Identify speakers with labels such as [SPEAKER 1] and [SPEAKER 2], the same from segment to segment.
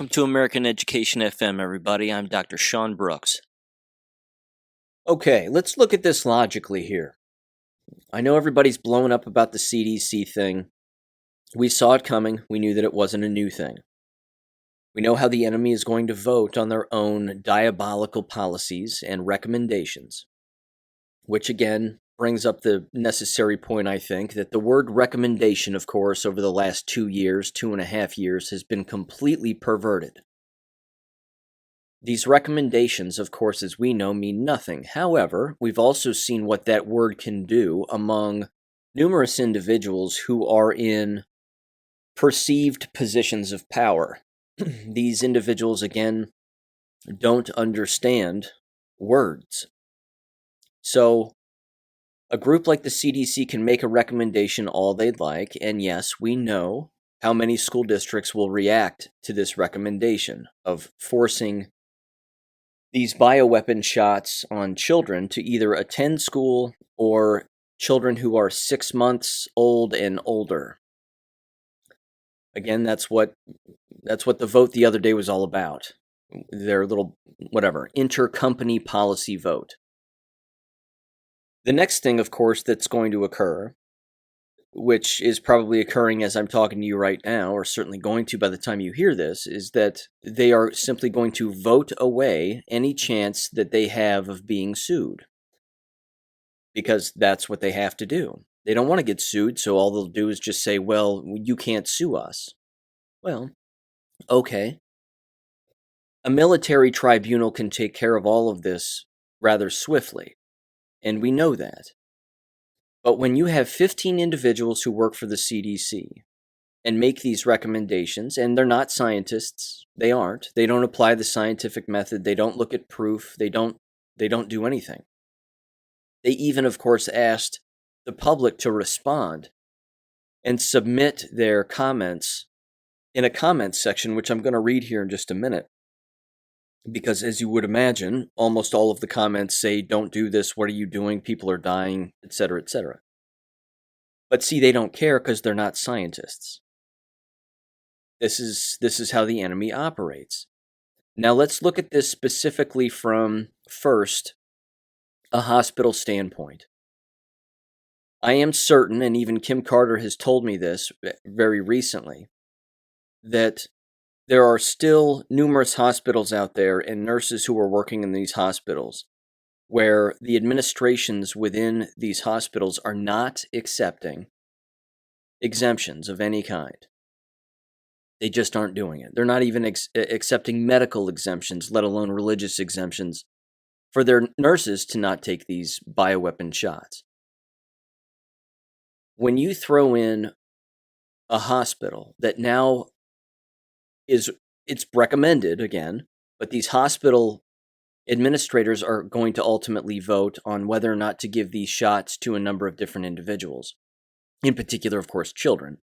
[SPEAKER 1] Welcome to American Education FM, everybody. I'm Dr. Sean Brooks. Okay, let's look at this logically here. I know everybody's blown up about the CDC thing. We saw it coming. We knew that it wasn't a new thing. We know how the enemy is going to vote on their own diabolical policies and recommendations, which again brings up the necessary point, I think, that the word recommendation, of course, over the last 2 years, 2.5 years, has been completely perverted. These recommendations, of course, as we know, mean nothing. However, we've also seen what that word can do among numerous individuals who are in perceived positions of power. These individuals, again, don't understand words. So, a group like the CDC can make a recommendation all they'd like, and yes, we know how many school districts will react to this recommendation of forcing these bioweapon shots on children to either attend school or children who are 6 months old and older. Again, that's what the vote the other day was all about. Their little, intercompany policy vote. The next thing, of course, that's going to occur, which is probably occurring as I'm talking to you right now, or certainly going to by the time you hear this, is that they are simply going to vote away any chance that they have of being sued. Because that's what they have to do. They don't want to get sued, so all they'll do is just say, well, you can't sue us. Well, okay. A military tribunal can take care of all of this rather swiftly, and we know that. But when you have 15 individuals who work for the CDC and make these recommendations, and they're not scientists, they don't apply the scientific method, they don't look at proof, they don't do anything. They even, of course, asked the public to respond and submit their comments in a comments section, which I'm going to read here in just a minute. Because as you would imagine, almost all of the comments say, don't do this, what are you doing, people are dying, etc., etc. But see, they don't care because they're not scientists. This is how the enemy operates. Now let's look at this specifically from, first, a hospital standpoint. I am certain, and even Kim Carter has told me this very recently, that there are still numerous hospitals out there and nurses who are working in these hospitals where the administrations within these hospitals are not accepting exemptions of any kind. They just aren't doing it. They're not even accepting medical exemptions, let alone religious exemptions, for their nurses to not take these bioweapon shots. When you throw in a hospital that now it's recommended again, but these hospital administrators are going to ultimately vote on whether or not to give these shots to a number of different individuals, in particular, of course, children,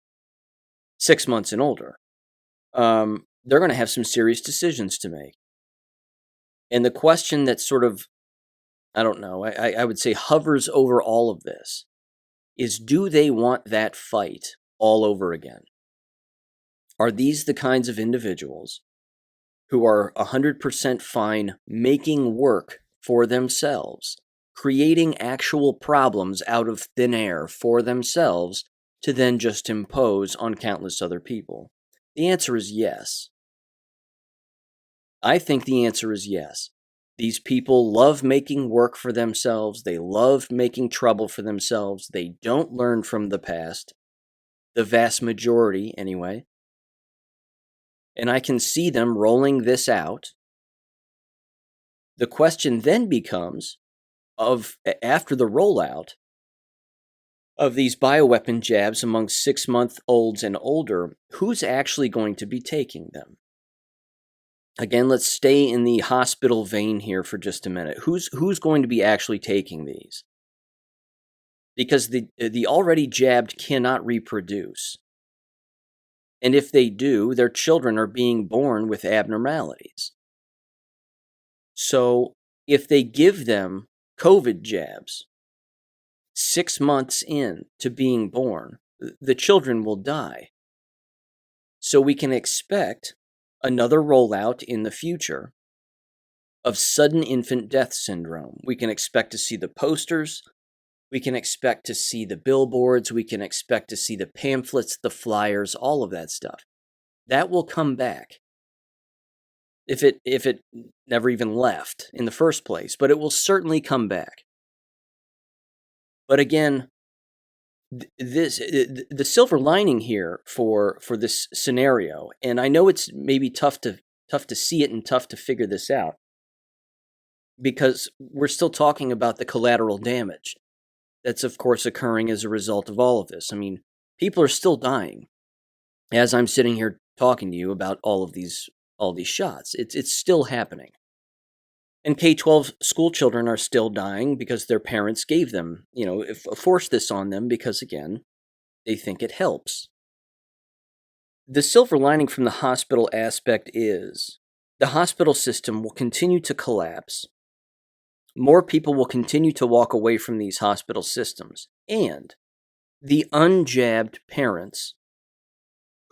[SPEAKER 1] 6 months and older. They're going to have some serious decisions to make. And the question that sort of, I would say hovers over all of this is, do they want that fight all over again? Are these the kinds of individuals who are 100% fine making work for themselves, creating actual problems out of thin air for themselves to then just impose on countless other people? The answer is yes. I think the answer is yes. These people love making work for themselves. They love making trouble for themselves. They don't learn from the past. The vast majority, anyway. And I can see them rolling this out. The question then becomes, after the rollout of these bioweapon jabs among 6-month-olds and older, who's actually going to be taking them? Again, let's stay in the hospital vein here for just a minute. Who's going to be actually taking these? Because the already jabbed cannot reproduce. And if they do, their children are being born with abnormalities. So if they give them COVID jabs 6 months in to being born, the children will die. So we can expect another rollout in the future of sudden infant death syndrome. We can expect to see the posters. We can expect to see the billboards. We can expect to see the pamphlets, the flyers, all of that stuff. That will come back. If it never even left in the first place, but it will certainly come back. But again, the silver lining here for this scenario, and I know it's maybe tough to see it and tough to figure this out, because we're still talking about the collateral damage that's of course occurring as a result of all of this. I mean, people are still dying as I'm sitting here talking to you about all these shots. It's still happening. And K-12 school children are still dying because their parents gave them, forced this on them because, again, they think it helps. The silver lining from the hospital aspect is the hospital system will continue to collapse. More people will continue to walk away from these hospital systems. And the unjabbed parents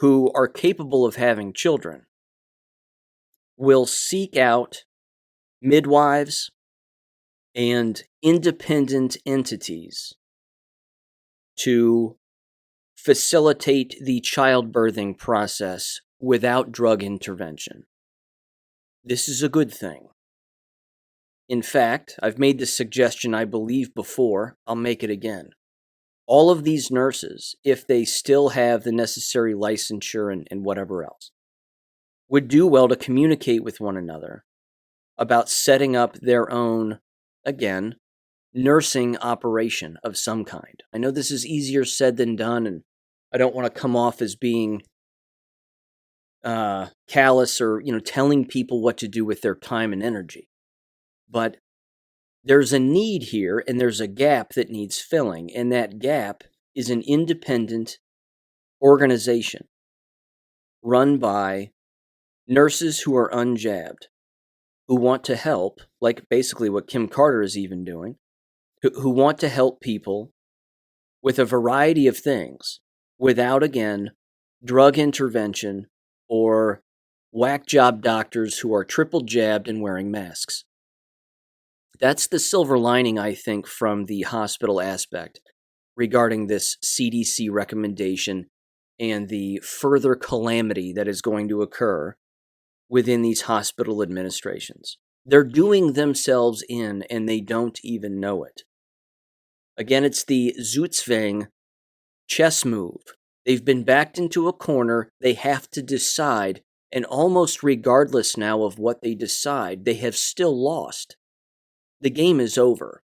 [SPEAKER 1] who are capable of having children will seek out midwives and independent entities to facilitate the childbirthing process without drug intervention. This is a good thing. In fact, I've made this suggestion, I believe, before. I'll make it again. All of these nurses, if they still have the necessary licensure and whatever else, would do well to communicate with one another about setting up their own, again, nursing operation of some kind. I know this is easier said than done, and I don't want to come off as being callous or, telling people what to do with their time and energy. But there's a need here, and there's a gap that needs filling, and that gap is an independent organization run by nurses who are unjabbed, who want to help, like basically what Kim Carter is even doing, who want to help people with a variety of things without, again, drug intervention or whack job doctors who are triple jabbed and wearing masks. That's the silver lining, I think, from the hospital aspect regarding this CDC recommendation and the further calamity that is going to occur within these hospital administrations. They're doing themselves in, and they don't even know it. Again, it's the Zootzwang chess move. They've been backed into a corner. They have to decide, and almost regardless now of what they decide, they have still lost. The game is over.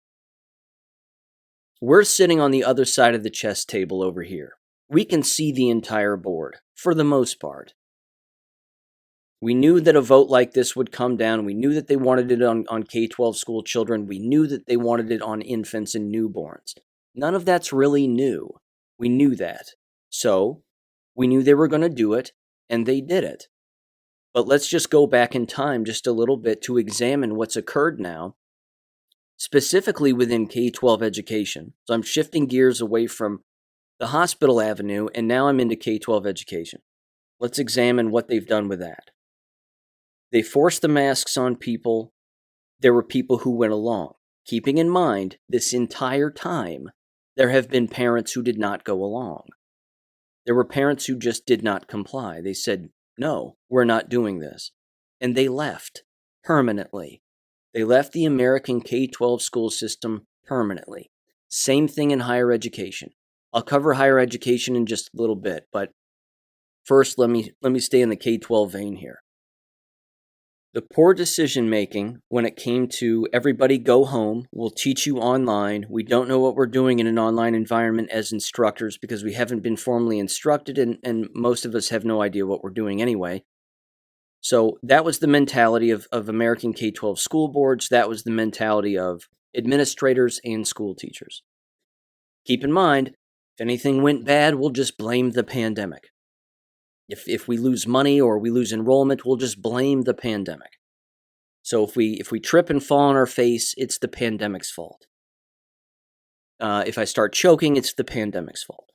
[SPEAKER 1] We're sitting on the other side of the chess table over here. We can see the entire board, for the most part. We knew that a vote like this would come down. We knew that they wanted it on K-12 school children. We knew that they wanted it on infants and newborns. None of that's really new. We knew that. So, we knew they were going to do it, and they did it. But let's just go back in time just a little bit to examine what's occurred now, specifically within K-12 education. So I'm shifting gears away from the hospital avenue, and now I'm into K-12 education. Let's examine what they've done with that. They forced the masks on people. There were people who went along. Keeping in mind, this entire time, there have been parents who did not go along. There were parents who just did not comply. They said, no, we're not doing this. And they left permanently. They left the American K-12 school system permanently. Same thing in higher education. I'll cover higher education in just a little bit, but first let me stay in the K-12 vein here. The poor decision making when it came to everybody go home, we'll teach you online. We don't know what we're doing in an online environment as instructors because we haven't been formally instructed, and most of us have no idea what we're doing anyway. So that was the mentality of American K-12 school boards. That was the mentality of administrators and school teachers. Keep in mind, if anything went bad, we'll just blame the pandemic. If we lose money or we lose enrollment, we'll just blame the pandemic. So if we trip and fall on our face, it's the pandemic's fault. If I start choking, it's the pandemic's fault.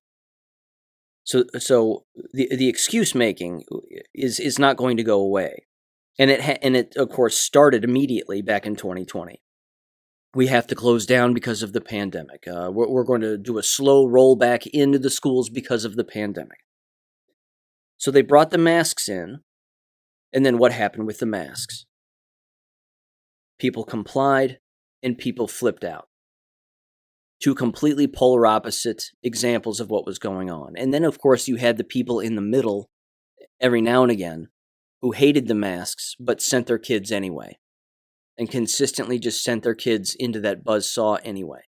[SPEAKER 1] So the excuse making is not going to go away, and it of course started immediately back in 2020. We have to close down because of the pandemic. We're going to do a slow rollback into the schools because of the pandemic. So they brought the masks in, and then what happened with the masks? People complied, and people flipped out. Two completely polar opposite examples of what was going on. And then, of course, you had the people in the middle every now and again who hated the masks but sent their kids anyway, and consistently just sent their kids into that buzzsaw anyway.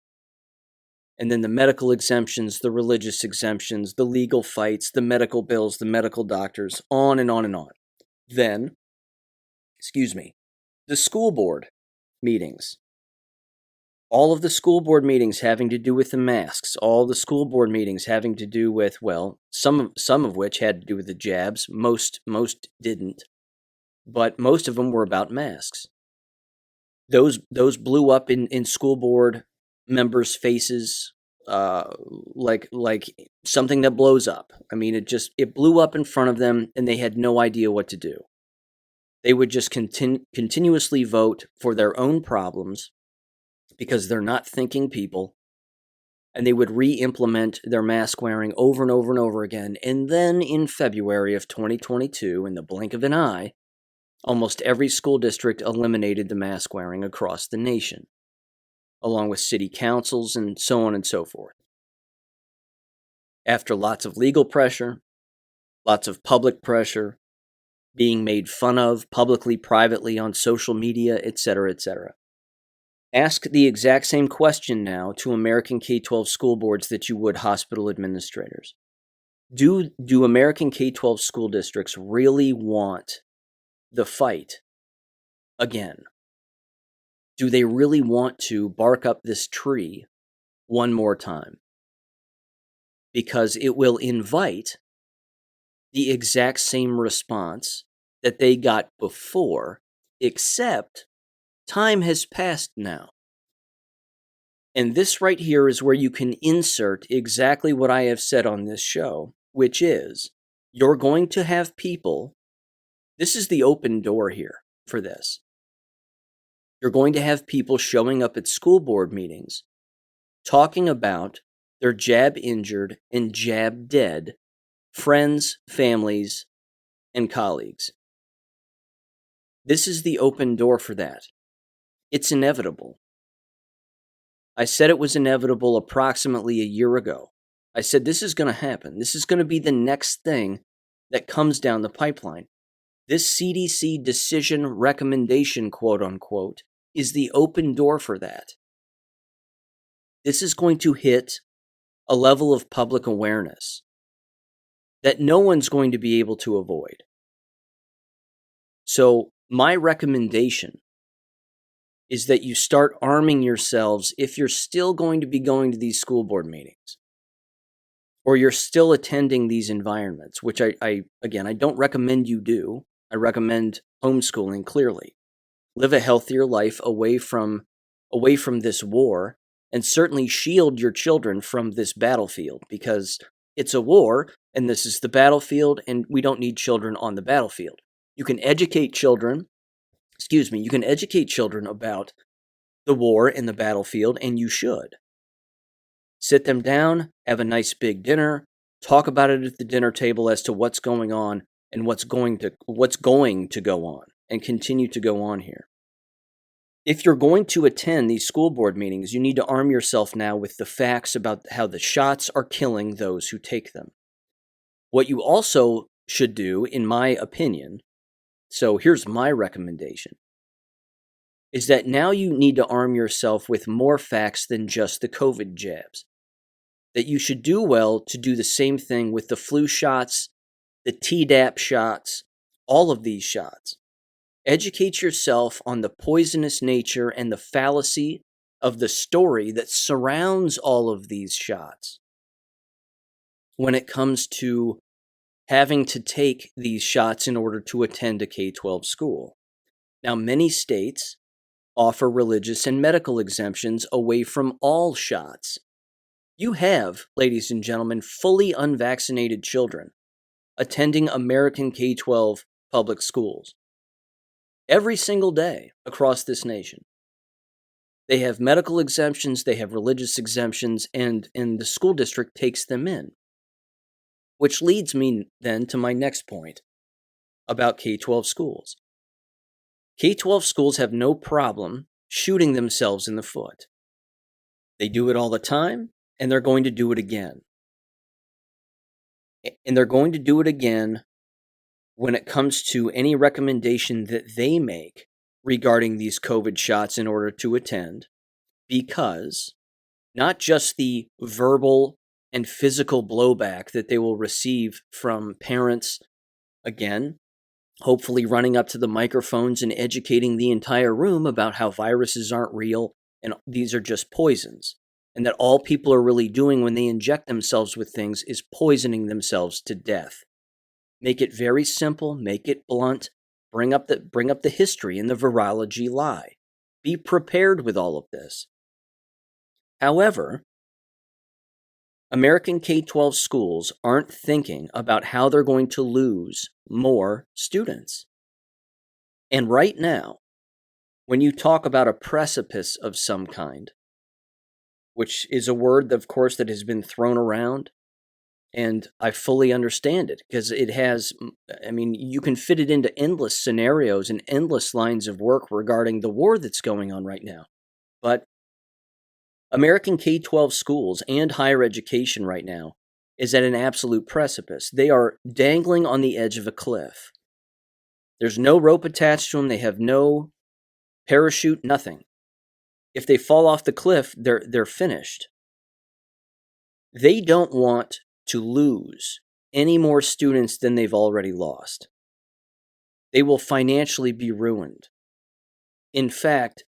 [SPEAKER 1] And then the medical exemptions, the religious exemptions, the legal fights, the medical bills, the medical doctors, on and on and on. Then, the school board meetings. All of the school board meetings having to do with the masks, all the school board meetings having to do with, well, some of which had to do with the jabs, most didn't, but most of them were about masks. Those blew up in school board members' faces, like something that blows up. I mean, it blew up in front of them, and they had no idea what to do. They would just continuously vote for their own problems because they're not thinking people, and they would re-implement their mask wearing over and over and over again. And then in February of 2022, in the blink of an eye, almost every school district eliminated the mask wearing across the nation, along with city councils and so on and so forth. After lots of legal pressure, lots of public pressure, being made fun of publicly, privately, on social media, etc., etc. Ask the exact same question now to American K12 school boards that you would hospital administrators. Do American K12 school districts really want the fight again? Do they really want to bark up this tree one more time? Because it will invite the exact same response that they got before, except time has passed now. And this right here is where you can insert exactly what I have said on this show, which is you're going to have people, this is the open door here for this. You're going to have people showing up at school board meetings talking about their jab injured and jab dead friends, families, and colleagues. This is the open door for that. It's inevitable. I said it was inevitable approximately a year ago. I said this is going to happen. This is going to be the next thing that comes down the pipeline. This CDC decision recommendation, quote unquote, is the open door for that. This is going to hit a level of public awareness that no one's going to be able to avoid. So my recommendation is that you start arming yourselves if you're still going to be going to these school board meetings, or you're still attending these environments, which I don't recommend you do. I recommend homeschooling clearly. Live a healthier life away from this war, and certainly shield your children from this battlefield, because it's a war and this is the battlefield, and we don't need children on the battlefield. You can educate children about the war and the battlefield, and you should. Sit them down, have a nice big dinner, talk about it at the dinner table as to what's going on and what's going to go on and continue to go on here. If you're going to attend these school board meetings, you need to arm yourself now with the facts about how the shots are killing those who take them. What you also should do, in my opinion, so here's my recommendation, is that now you need to arm yourself with more facts than just the COVID jabs. That you should do well to do the same thing with the flu shots, the Tdap shots, all of these shots. Educate yourself on the poisonous nature and the fallacy of the story that surrounds all of these shots when it comes to having to take these shots in order to attend a K-12 school. Now, many states offer religious and medical exemptions away from all shots. You have, ladies and gentlemen, fully unvaccinated children attending American K-12 public schools every single day across this nation. They have medical exemptions, they have religious exemptions, and the school district takes them in. Which leads me then to my next point about K-12 schools. K-12 schools have no problem shooting themselves in the foot. They do it all the time, and they're going to do it again. And they're going to do it again when it comes to any recommendation that they make regarding these COVID shots in order to attend, because not just the verbal and physical blowback that they will receive from parents, again, hopefully running up to the microphones and educating the entire room about how viruses aren't real and these are just poisons, and that all people are really doing when they inject themselves with things is poisoning themselves to death. Make it very simple, make it blunt, bring up the history and the virology lie. Be prepared with all of this. However, American K-12 schools aren't thinking about how they're going to lose more students. And right now, when you talk about a precipice of some kind, which is a word, of course, that has been thrown around, and I fully understand it, because it has, you can fit it into endless scenarios and endless lines of work regarding the war that's going on right now. But American K-12 schools and higher education right now is at an absolute precipice. They are dangling on the edge of a cliff. There's no rope attached to them. They have no parachute, nothing. If they fall off the cliff, they're finished. They don't want to lose any more students than they've already lost. They will financially be ruined. In fact,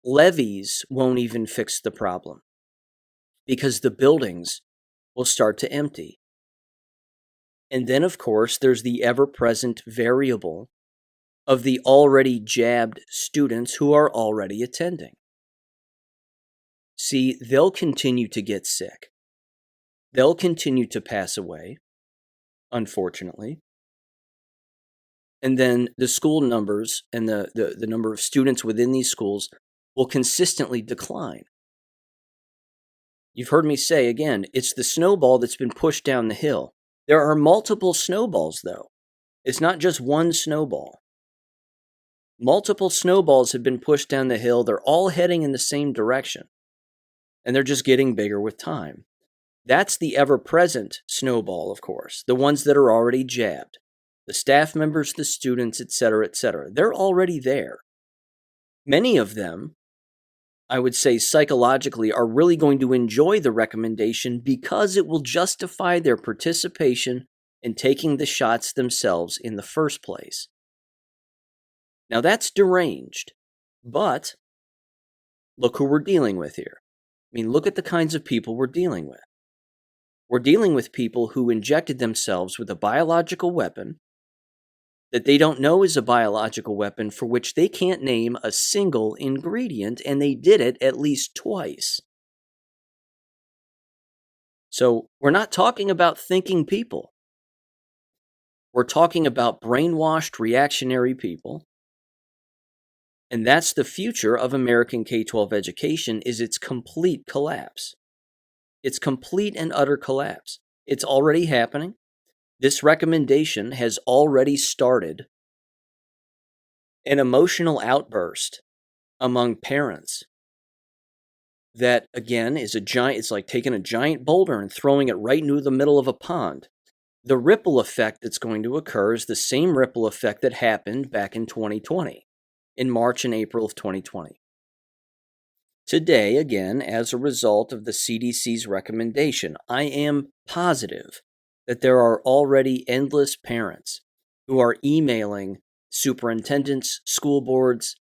[SPEAKER 1] levies won't even fix the problem, because the buildings will start to empty. And then, of course, there's the ever-present variable of the already jabbed students who are already attending. See, they'll continue to get sick. They'll continue to pass away, unfortunately. And then the school numbers and the number of students within these schools will consistently decline. You've heard me say, again, it's the snowball that's been pushed down the hill. There are multiple snowballs, though. It's not just one snowball. Multiple snowballs have been pushed down the hill. They're all heading in the same direction. And they're just getting bigger with time. That's the ever-present snowball, of course. The ones that are already jabbed. The staff members, the students, etc., etc. They're already there. Many of them, I would say psychologically, are really going to enjoy the recommendation because it will justify their participation in taking the shots themselves in the first place. Now that's deranged, but look who we're dealing with here. Look at the kinds of people we're dealing with. We're dealing with people who injected themselves with a biological weapon that they don't know is a biological weapon, for which they can't name a single ingredient, and they did it at least twice. So we're not talking about thinking people. We're talking about brainwashed, reactionary people. And that's the future of American K-12 education, is its complete collapse. It's complete and utter collapse. It's already happening. This recommendation has already started an emotional outburst among parents that, again, is it's like taking a giant boulder and throwing it right into the middle of a pond. The ripple effect that's going to occur is the same ripple effect that happened back in 2020, in March and April of 2020. Today, again, as a result of the CDC's recommendation, I am positive that there are already endless parents who are emailing superintendents, school boards,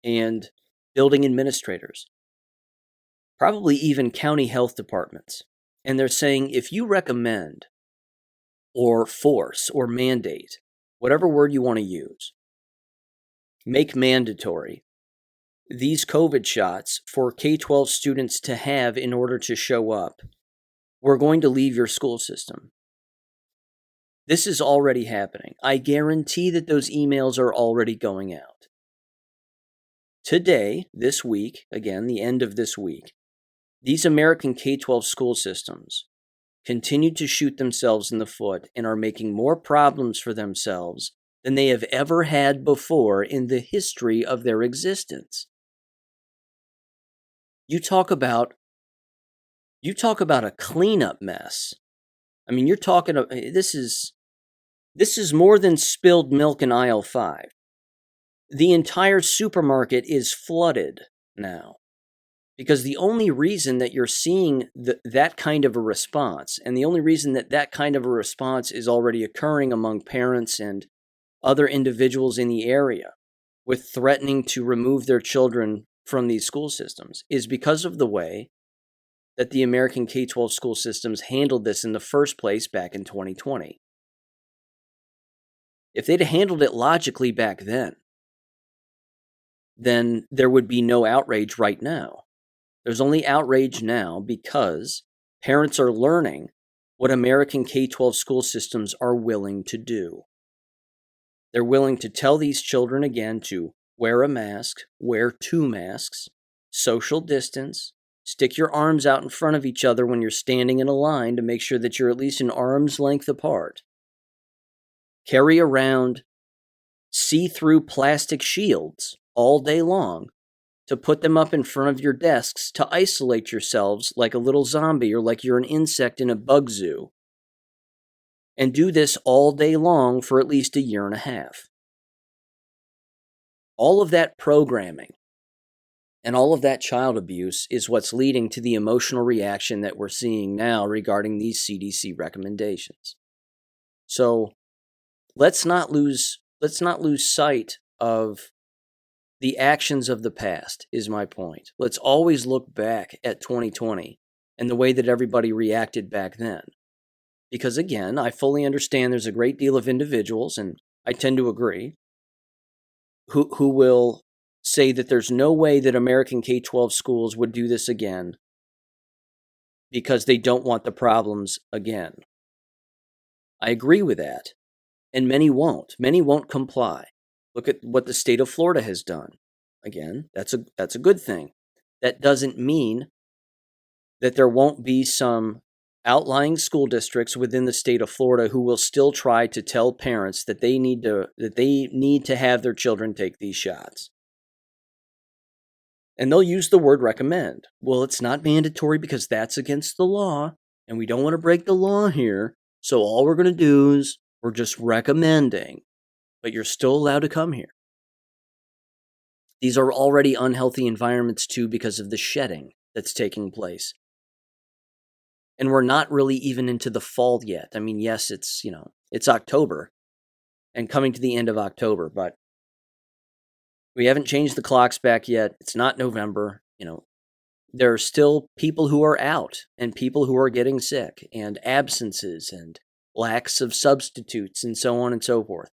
[SPEAKER 1] and building administrators, probably even county health departments. And they're saying, if you recommend or force or mandate, whatever word you want to use, make mandatory these COVID shots for K-12 students to have in order to show up we're going to leave your school system. This is already happening. I guarantee that those emails are already going out. Today, this week, again, the end of this week, these American K-12 school systems continue to shoot themselves in the foot and are making more problems for themselves than they have ever had before in the history of their existence. You talk about a cleanup mess. I mean, you're talking this is more than spilled milk in aisle 5. The entire supermarket is flooded now. Because the only reason that you're seeing that kind of a response, and the only reason that kind of a response is already occurring among parents and other individuals in the area with threatening to remove their children from these school systems, is because of the way that the American K-12 school systems handled this in the first place back in 2020. If they'd handled it logically back then there would be no outrage right now. There's only outrage now because parents are learning what American K-12 school systems are willing to do. They're willing to tell these children again to wear a mask, wear 2 masks, social distance, stick your arms out in front of each other when you're standing in a line to make sure that you're at least an arm's length apart. Carry around see-through plastic shields all day long to put them up in front of your desks to isolate yourselves like a little zombie or like you're an insect in a bug zoo. And do this all day long for at least a year and a half. All of that programming and all of that child abuse is what's leading to the emotional reaction that we're seeing now regarding these CDC recommendations. So let's not lose sight of the actions of the past, is my point. Let's always look back at 2020 and the way that everybody reacted back then. Because again, I fully understand there's a great deal of individuals, and I tend to agree, who will say that there's no way that American K-12 schools would do this again because they don't want the problems again. I agree with that, and many won't. Many won't comply. Look at what the state of Florida has done. Again, that's a good thing. That doesn't mean that there won't be some outlying school districts within the state of Florida who will still try to tell parents that they need to have their children take these shots. And they'll use the word recommend. Well, it's not mandatory because that's against the law, and we don't want to break the law here. So all we're going to do is we're just recommending, but you're still allowed to come here. These are already unhealthy environments too because of the shedding that's taking place. And we're not really even into the fall yet. I mean, yes, it's October and coming to the end of October, but we haven't changed the clocks back yet. It's not November. There are still people who are out and people who are getting sick and absences and lacks of substitutes and so on and so forth.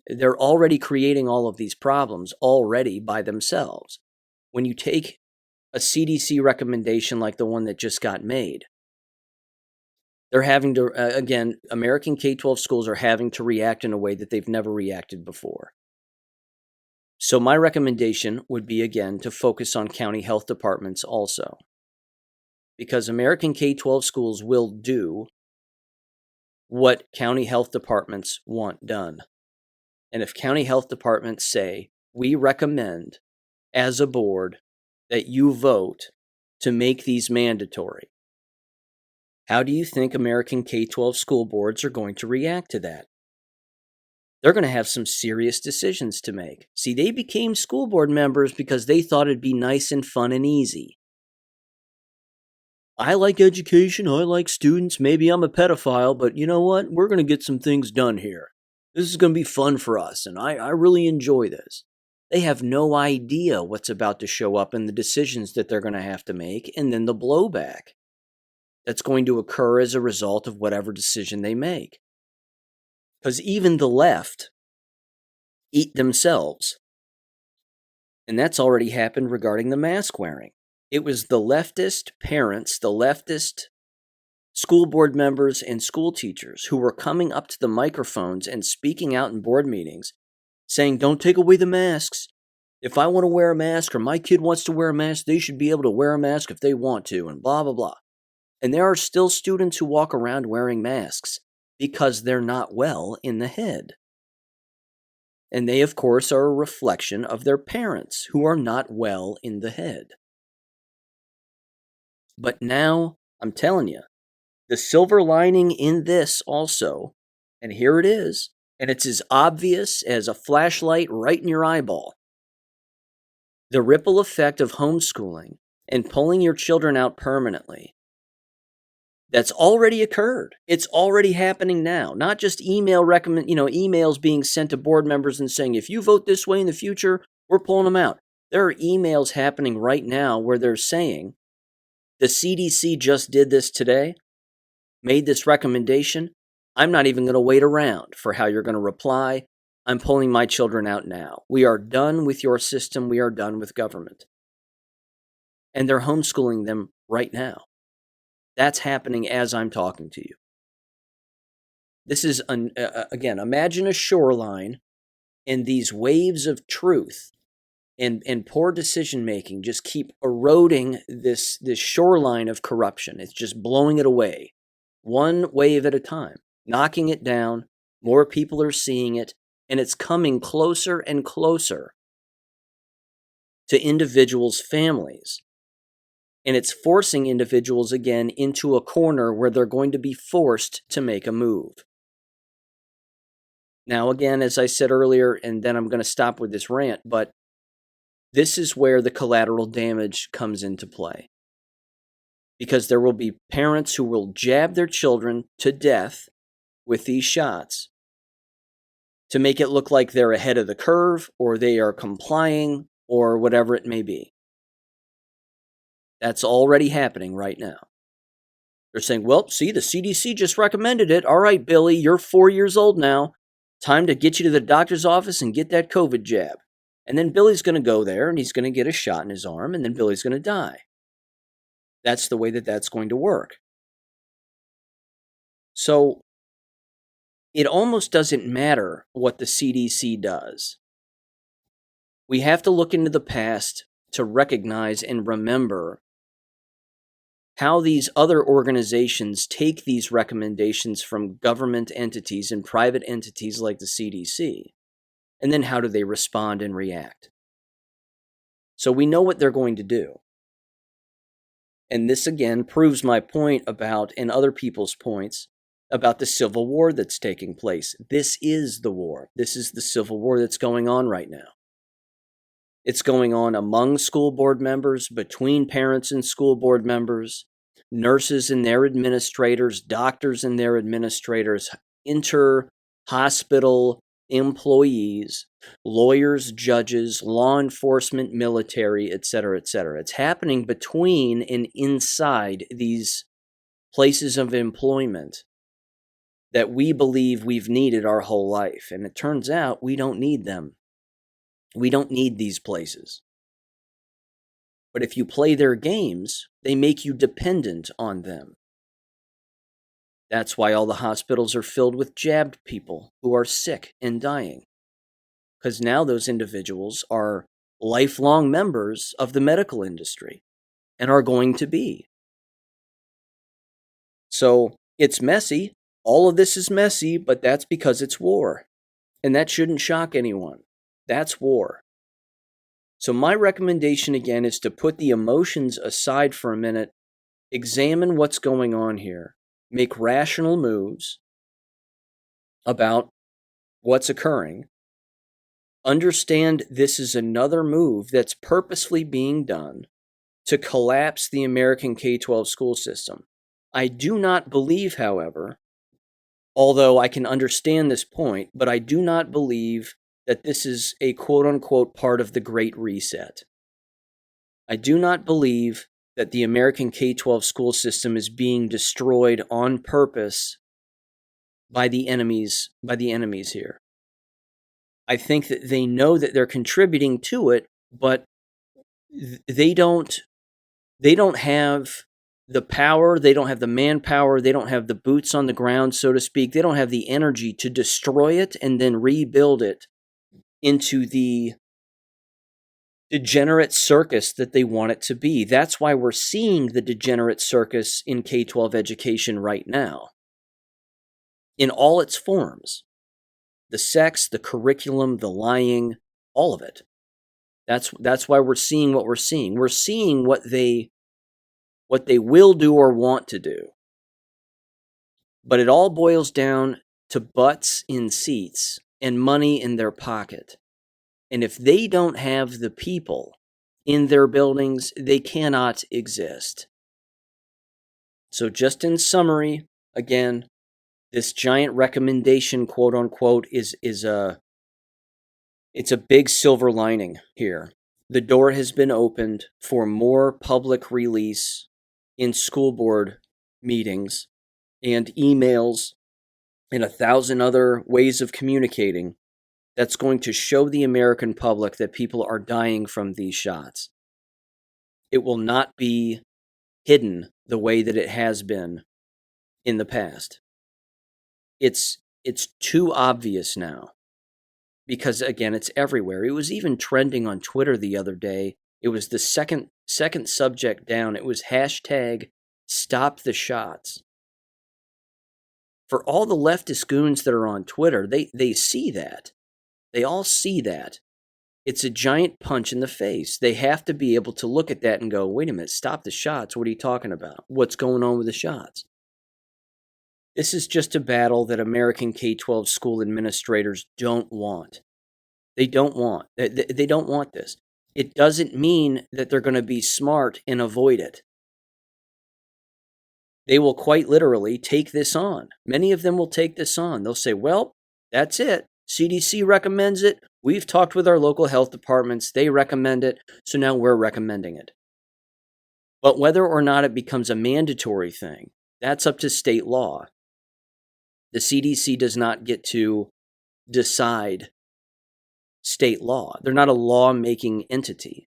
[SPEAKER 1] They're already creating all of these problems already by themselves. When you take a CDC recommendation like the one that just got made, they're having to, again, American K-12 schools are having to react in a way that they've never reacted before. So my recommendation would be, again, to focus on county health departments also. Because American K-12 schools will do what county health departments want done. And if county health departments say, we recommend as a board that you vote to make these mandatory, how do you think American K-12 school boards are going to react to that? They're going to have some serious decisions to make. See, they became school board members because they thought it'd be nice and fun and easy. I like education, I like students, maybe I'm a pedophile, but you know what? We're going to get some things done here. This is going to be fun for us, and I really enjoy this. They have no idea what's about to show up and the decisions that they're going to have to make, and then the blowback that's going to occur as a result of whatever decision they make. Because even the left eat themselves. And that's already happened regarding the mask wearing. It was the leftist parents, the leftist school board members and school teachers who were coming up to the microphones and speaking out in board meetings saying, don't take away the masks. If I want to wear a mask or my kid wants to wear a mask, they should be able to wear a mask if they want to, and blah, blah, blah. And there are still students who walk around wearing masks because they're not well in the head. And they, of course, are a reflection of their parents who are not well in the head. But now, I'm telling you, the silver lining in this also, and here it is, and it's as obvious as a flashlight right in your eyeball. The ripple effect of homeschooling and pulling your children out permanently, that's already occurred. It's already happening now. Not just emails being sent to board members and saying, if you vote this way in the future, we're pulling them out. There are emails happening right now where they're saying, the CDC just did this today, made this recommendation. I'm not even going to wait around for how you're going to reply. I'm pulling my children out now. We are done with your system. We are done with government. And they're homeschooling them right now. That's happening as I'm talking to you. This is, again, imagine a shoreline and these waves of truth and poor decision-making just keep eroding this shoreline of corruption. It's just blowing it away, one wave at a time, knocking it down. More people are seeing it, and it's coming closer and closer to individuals' families. And it's forcing individuals again into a corner where they're going to be forced to make a move. Now, again, as I said earlier, and then I'm going to stop with this rant, but this is where the collateral damage comes into play. Because there will be parents who will jab their children to death with these shots to make it look like they're ahead of the curve or they are complying or whatever it may be. That's already happening right now. They're saying, well, see, the CDC just recommended it. All right, Billy, you're 4 years old now. Time to get you to the doctor's office and get that COVID jab. And then Billy's going to go there and he's going to get a shot in his arm and then Billy's going to die. That's the way that that's going to work. So it almost doesn't matter what the CDC does. We have to look into the past to recognize and remember how these other organizations take these recommendations from government entities and private entities like the CDC, and then how do they respond and react. So we know what they're going to do. And this again proves my point about, and other people's points, about the civil war that's taking place. This is the war. This is the civil war that's going on right now. It's going on among school board members, between parents and school board members, nurses and their administrators, doctors and their administrators, inter-hospital employees, lawyers, judges, law enforcement, military, etc., etc. It's happening between and inside these places of employment that we believe we've needed our whole life. And it turns out we don't need them. We don't need these places. But if you play their games, they make you dependent on them. That's why all the hospitals are filled with jabbed people who are sick and dying. Because now those individuals are lifelong members of the medical industry and are going to be. So it's messy. All of this is messy, but that's because it's war. And that shouldn't shock anyone. That's war. So my recommendation again is to put the emotions aside for a minute, examine what's going on here, make rational moves about what's occurring, understand this is another move that's purposefully being done to collapse the American K12 school system. I do not believe, however, although I can understand this point, but I do not believe that this is a quote-unquote part of the Great Reset. I do not believe that the American K12 school system is being destroyed on purpose by the enemies here. I think that they know that they're contributing to it, but they don't have the power, they don't have the manpower, they don't have the boots on the ground, so to speak. They don't have the energy to destroy it and then rebuild it into the degenerate circus that they want it to be. That's why we're seeing the degenerate circus in K-12 education right now, in all its forms. The sex, the curriculum, the lying, all of it. That's why we're seeing what we're seeing. We're seeing what they will do or want to do. But it all boils down to butts in seats and money in their pocket. And if they don't have the people in their buildings, they cannot exist. So just in summary, again, this giant recommendation, quote unquote, is it's a big silver lining here. The door has been opened for more public release in school board meetings and emails and 1,000 other ways of communicating that's going to show the American public that people are dying from these shots. It will not be hidden the way that it has been in the past. It's too obvious now because, again, it's everywhere. It was even trending on Twitter the other day. It was the second subject down. It was hashtag stop the shots. For all the leftist goons that are on Twitter, they see that. They all see that. It's a giant punch in the face. They have to be able to look at that and go, wait a minute, stop the shots. What are you talking about? What's going on with the shots? This is just a battle that American K-12 school administrators don't want. They don't want. They don't want this. It doesn't mean that they're going to be smart and avoid it. They will quite literally take this on. Many of them will take this on. They'll say, well, that's it. CDC recommends it. We've talked with our local health departments. They recommend it. So now we're recommending it. But whether or not it becomes a mandatory thing, that's up to state law. The CDC does not get to decide state law. They're not a law-making entity.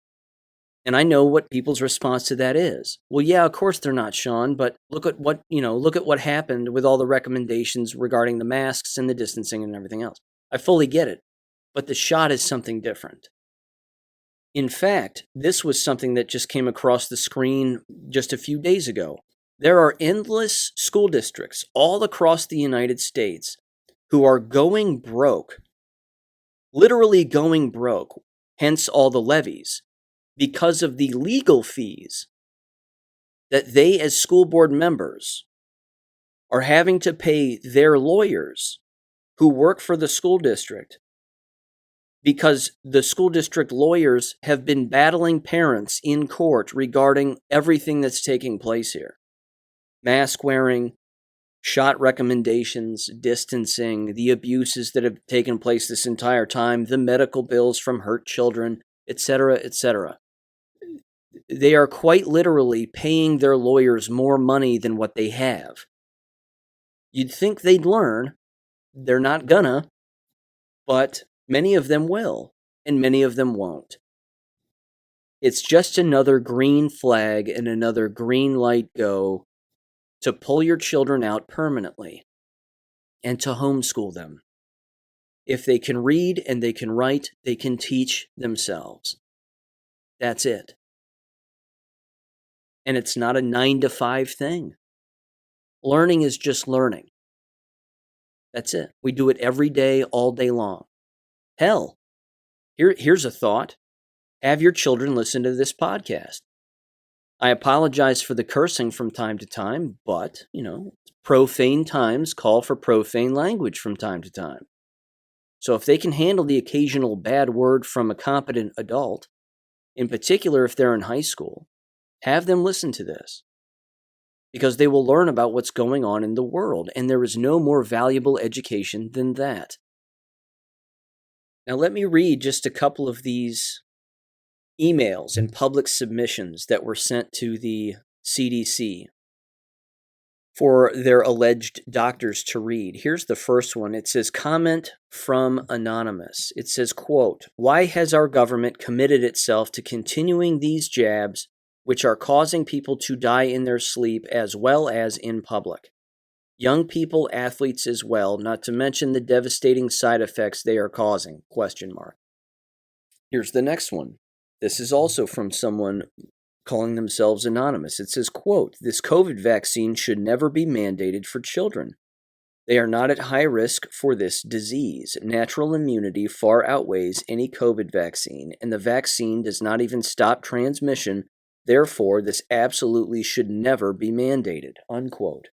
[SPEAKER 1] And I know what people's response to that is. Well, yeah, of course they're not, Sean, but look at what happened with all the recommendations regarding the masks and the distancing and everything else. I fully get it, but the shot is something different. In fact, this was something that just came across the screen just a few days ago. There are endless school districts all across the United States who are going broke, literally going broke, hence all the levies, because of the legal fees that they as school board members are having to pay their lawyers who work for the school district, because the school district lawyers have been battling parents in court regarding everything that's taking place here. Mask wearing, shot recommendations, distancing, the abuses that have taken place this entire time, the medical bills from hurt children, etc., etc. They are quite literally paying their lawyers more money than what they have. You'd think they'd learn. They're not gonna, but many of them will, and many of them won't. It's just another green flag and another green light go to pull your children out permanently and to homeschool them. If they can read and they can write, they can teach themselves. That's it. And it's not a 9-to-5 thing. Learning is just learning. That's it. We do it every day, all day long. Hell, here's a thought. Have your children listen to this podcast. I apologize for the cursing from time to time, but, profane times call for profane language from time to time. So if they can handle the occasional bad word from a competent adult, in particular if they're in high school, have them listen to this. Because they will learn about what's going on in the world, and there is no more valuable education than that. Now let me read just a couple of these emails and public submissions that were sent to the CDC for their alleged doctors to read. Here's the first one. It says, comment from Anonymous. It says, quote, why has our government committed itself to continuing these jabs which are causing people to die in their sleep as well as in public. Young people, athletes as well, not to mention the devastating side effects they are causing, ? Here's the next one. This is also from someone calling themselves anonymous. It says, quote, "This COVID vaccine should never be mandated for children. They are not at high risk for this disease. Natural immunity far outweighs any COVID vaccine, and the vaccine does not even stop transmission. Therefore, this absolutely should never be mandated." Unquote.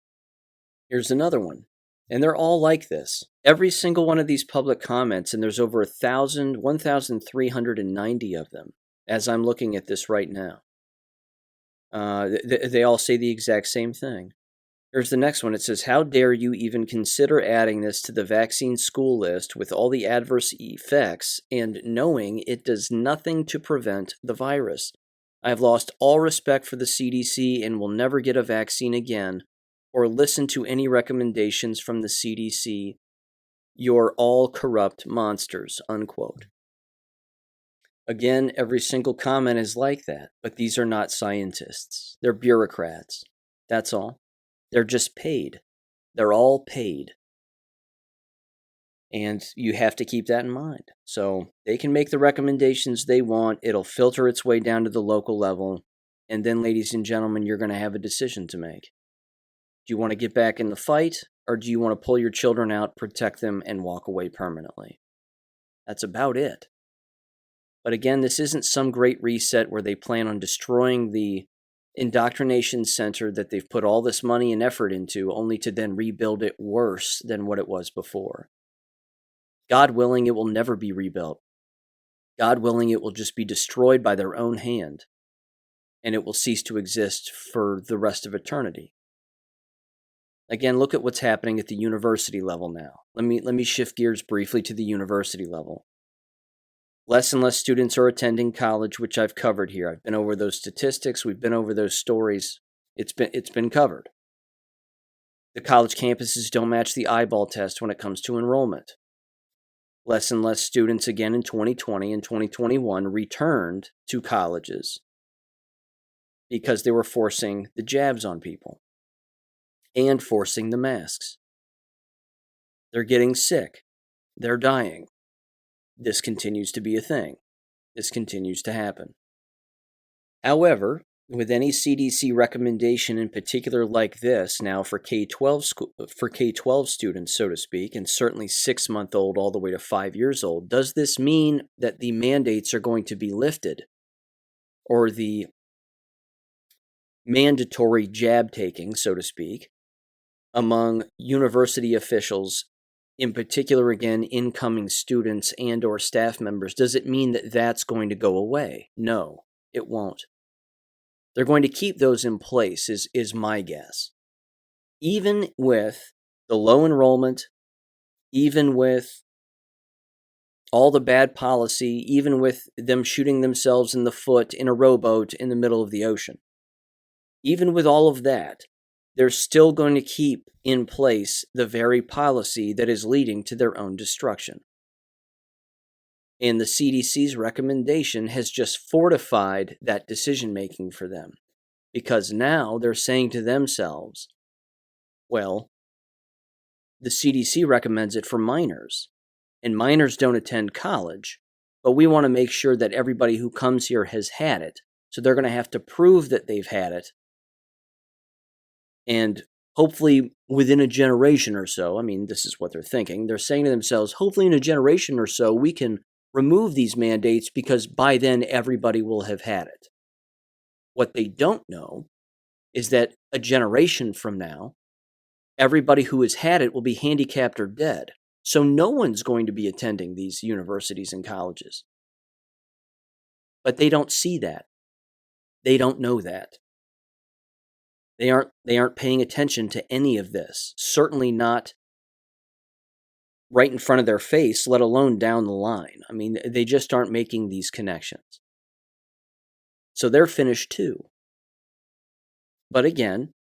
[SPEAKER 1] Here's another one. And they're all like this. Every single one of these public comments, and there's over 1,390 of them, as I'm looking at this right now. They all say the exact same thing. Here's the next one. It says, "How dare you even consider adding this to the vaccine school list with all the adverse effects and knowing it does nothing to prevent the virus. I have lost all respect for the CDC and will never get a vaccine again or listen to any recommendations from the CDC. You're all corrupt monsters." Unquote. Again, every single comment is like that, but these are not scientists. They're bureaucrats. That's all. They're just paid. They're all paid. And you have to keep that in mind. So they can make the recommendations they want. It'll filter its way down to the local level. And then, ladies and gentlemen, you're going to have a decision to make. Do you want to get back in the fight, or do you want to pull your children out, protect them, and walk away permanently? That's about it. But again, this isn't some great reset where they plan on destroying the indoctrination center that they've put all this money and effort into, only to then rebuild it worse than what it was before. God willing, it will never be rebuilt. God willing, it will just be destroyed by their own hand, and it will cease to exist for the rest of eternity. Again, look at what's happening at the university level now. Let me shift gears briefly to the university level. Less and less students are attending college, which I've covered here. I've been over those statistics. We've been over those stories. It's been covered. The college campuses don't match the eyeball test when it comes to enrollment. Less and less students again in 2020 and 2021 returned to colleges because they were forcing the jabs on people and forcing the masks. They're getting sick. They're dying. This continues to be a thing. This continues to happen. However, with any CDC recommendation in particular like this, now for K12 students, so to speak, and certainly 6-month-old all the way to 5 years old, does this mean that the mandates are going to be lifted, or the mandatory jab taking, so to speak, among university officials, in particular, again, incoming students and or staff members? Does it mean that that's going to go away? No, it won't. They're going to keep those in place, is my guess. Even with the low enrollment, even with all the bad policy, even with them shooting themselves in the foot in a rowboat in the middle of the ocean, even with all of that, they're still going to keep in place the very policy that is leading to their own destruction. And the CDC's recommendation has just fortified that decision-making for them, because now they're saying to themselves, well, the CDC recommends it for minors, and minors don't attend college, but we want to make sure that everybody who comes here has had it, so they're going to have to prove that they've had it. And hopefully within a generation or so, I mean, this is what they're thinking. They're saying to themselves, hopefully in a generation or so, we can remove these mandates because by then everybody will have had it. What they don't know is that a generation from now, everybody who has had it will be handicapped or dead. So no one's going to be attending these universities and colleges. But they don't see that. They don't know that. They aren't paying attention to any of this. Certainly not right in front of their face, let alone down the line. I mean, they just aren't making these connections. So they're finished too. But again,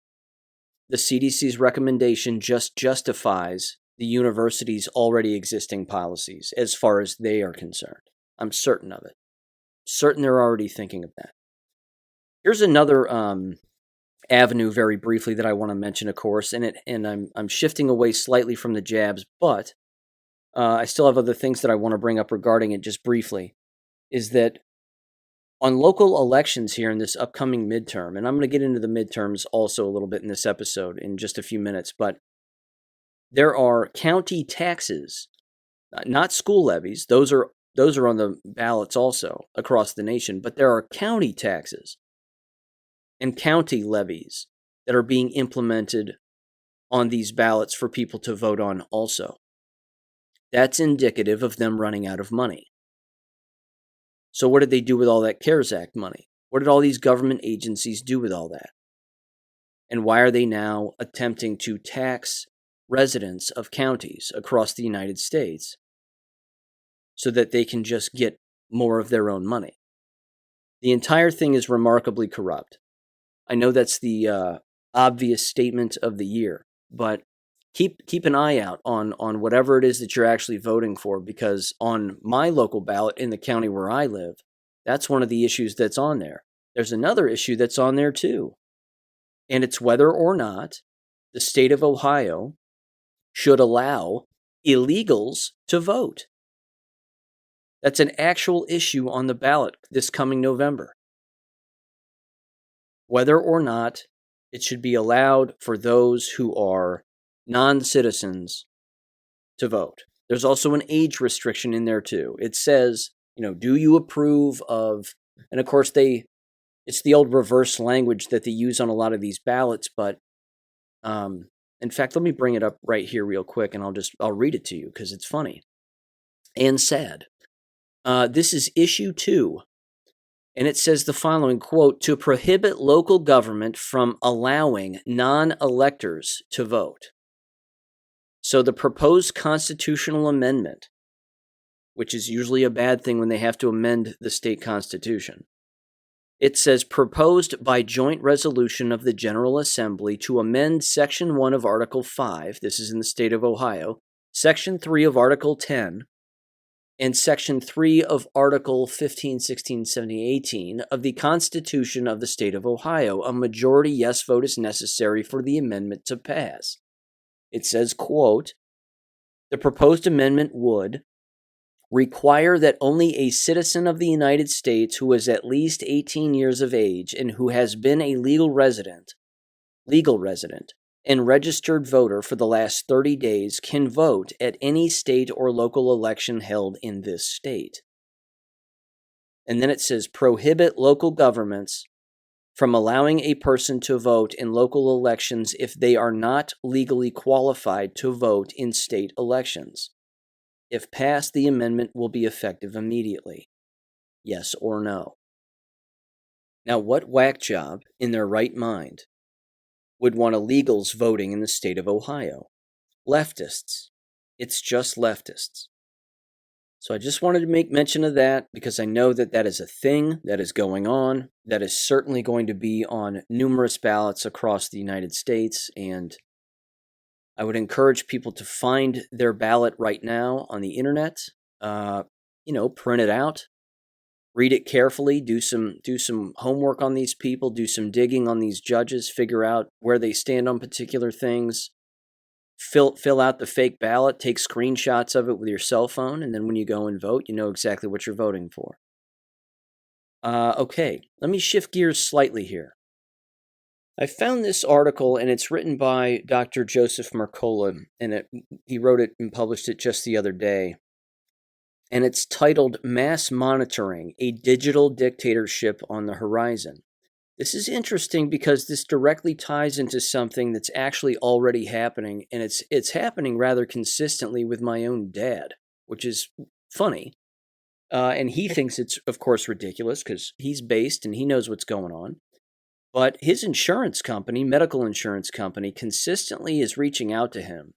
[SPEAKER 1] the CDC's recommendation just justifies the university's already existing policies as far as they are concerned. I'm certain of it. Certain they're already thinking of that. Here's another avenue, very briefly, that I want to mention, of course, and I'm shifting away slightly from the jabs, but I still have other things that I want to bring up regarding it just briefly, is that on local elections here in this upcoming midterm, and I'm going to get into the midterms also a little bit in this episode in just a few minutes, but there are county taxes, not school levies. Those are on the ballots also across the nation, but there are county taxes and county levies that are being implemented on these ballots for people to vote on also. That's indicative of them running out of money. So what did they do with all that CARES Act money? What did all these government agencies do with all that? And why are they now attempting to tax residents of counties across the United States so that they can just get more of their own money? The entire thing is remarkably corrupt. I know that's the obvious statement of the year, but keep an eye out on whatever it is that you're actually voting for, because on my local ballot in the county where I live, that's one of the issues that's on there. There's another issue that's on there too, and it's whether or not the state of Ohio should allow illegals to vote. That's an actual issue on the ballot this coming November. Whether or not it should be allowed for those who are non-citizens to vote. There's also an age restriction in there too. It says, do you approve of, and of course it's the old reverse language that they use on a lot of these ballots, but in fact, let me bring it up right here real quick, and I'll read it to you because it's funny and sad. This is issue 2. And it says the following, quote, to prohibit local government from allowing non-electors to vote. So the proposed constitutional amendment, which is usually a bad thing when they have to amend the state constitution, it says proposed by joint resolution of the General Assembly to amend Section 1 of Article 5, this is in the state of Ohio, Section 3 of Article 10, and Section 3 of Article 15, 16, 17, 18 of the Constitution of the State of Ohio. A majority yes vote is necessary for the amendment to pass. It says, quote, the proposed amendment would require that only a citizen of the United States who is at least 18 years of age and who has been a legal resident, and registered voter for the last 30 days can vote at any state or local election held in this state. And then it says prohibit local governments from allowing a person to vote in local elections if they are not legally qualified to vote in state elections. If passed, the amendment will be effective immediately. Yes or no? Now, what whack job in their right mind would want illegals voting in the state of Ohio? Leftists. It's just leftists. So I just wanted to make mention of that because I know that that is a thing that is going on, that is certainly going to be on numerous ballots across the United States, and I would encourage people to find their ballot right now on the internet, print it out, read it carefully, do some homework on these people, do some digging on these judges, figure out where they stand on particular things, fill out the fake ballot, take screenshots of it with your cell phone, and then when you go and vote, you know exactly what you're voting for. Okay, let me shift gears slightly here. I found this article, and it's written by Dr. Joseph Mercola, and he wrote it and published it just the other day. And it's titled Mass Monitoring, a Digital Dictatorship on the Horizon. This is interesting because this directly ties into something that's actually already happening, and it's happening rather consistently with my own dad, which is funny. And he thinks it's, of course, ridiculous because he's based and he knows what's going on. But his insurance company, medical insurance company, consistently is reaching out to him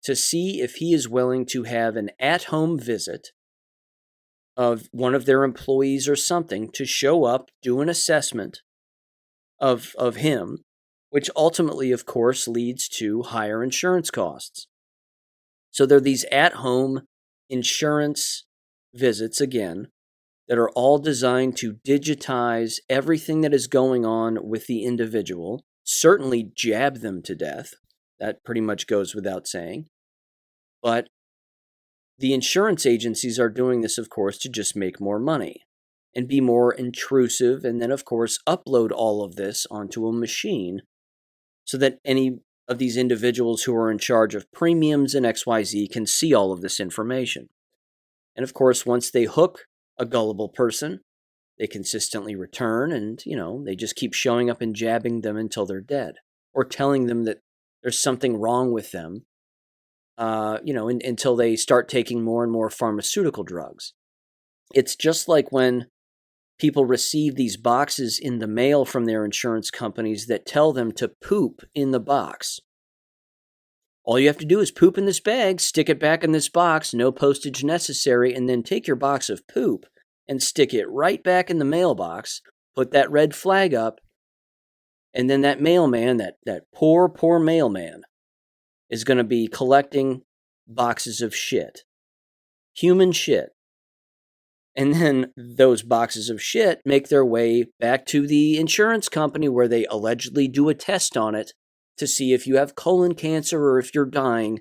[SPEAKER 1] to see if he is willing to have an at-home visit of one of their employees or something to show up, do an assessment of him, which ultimately, of course, leads to higher insurance costs. So there are these at-home insurance visits, again, that are all designed to digitize everything that is going on with the individual, certainly jab them to death. That pretty much goes without saying. But the insurance agencies are doing this, of course, to just make more money and be more intrusive, and then, of course, upload all of this onto a machine so that any of these individuals who are in charge of premiums and XYZ can see all of this information. And of course, once they hook a gullible person, they consistently return and, they just keep showing up and jabbing them until they're dead, or telling them that there's something wrong with them, until they start taking more and more pharmaceutical drugs. It's just like when people receive these boxes in the mail from their insurance companies that tell them to poop in the box. All you have to do is poop in this bag, stick it back in this box, no postage necessary, and then take your box of poop and stick it right back in the mailbox, put that red flag up, and then that mailman, that poor mailman, is going to be collecting boxes of shit. Human shit. And then those boxes of shit make their way back to the insurance company where they allegedly do a test on it to see if you have colon cancer or if you're dying.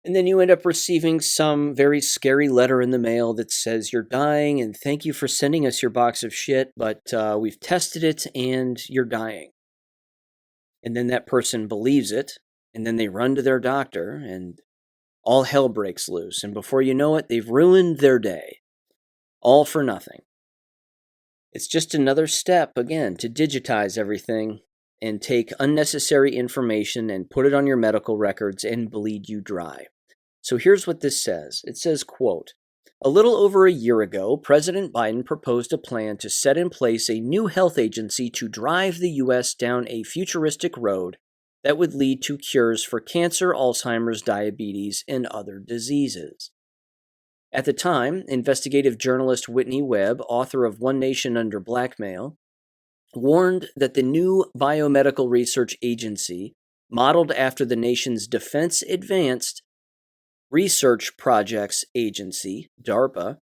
[SPEAKER 1] And then you end up receiving some very scary letter in the mail that says you're dying and thank you for sending us your box of shit, but we've tested it and you're dying. And then that person believes it, and then they run to their doctor and all hell breaks loose. And before you know it, they've ruined their day. All for nothing. It's just another step, again, to digitize everything and take unnecessary information and put it on your medical records and bleed you dry. So here's what this says. It says, quote, "A little over a year ago, President Biden proposed a plan to set in place a new health agency to drive the U.S. down a futuristic road that would lead to cures for cancer, Alzheimer's, diabetes, and other diseases. At the time, investigative journalist Whitney Webb, author of One Nation Under Blackmail, warned that the new biomedical research agency, modeled after the nation's Defense Advanced Research Projects Agency, DARPA,